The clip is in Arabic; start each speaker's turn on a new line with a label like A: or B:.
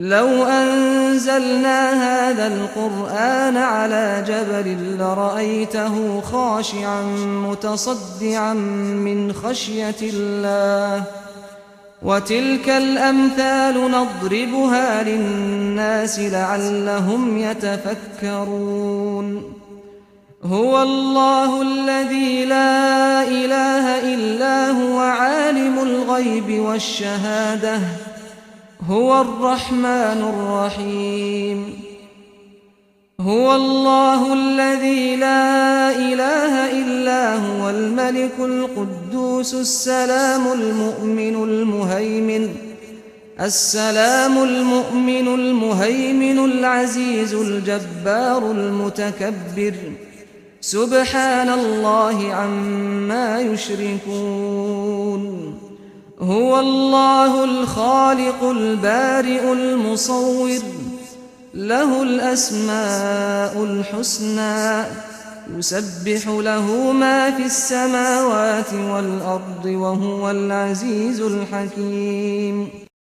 A: لو أنزلنا هذا القرآن على جبل لرأيته خاشعا متصدعا من خشية الله وتلك الأمثال نضربها للناس لعلهم يتفكرون هو الله الذي لا إله إلا هو عالم الغيب والشهادة هو الرحمن الرحيم هو الله الذي لا إله إلا هو الملك القدوس السلام المؤمن العزيز الجبار المتكبر سبحان الله عما يشركون هو الله الخالق البارئ المصور له الأسماء الحسنى يسبح له ما في السماوات والأرض وهو العزيز الحكيم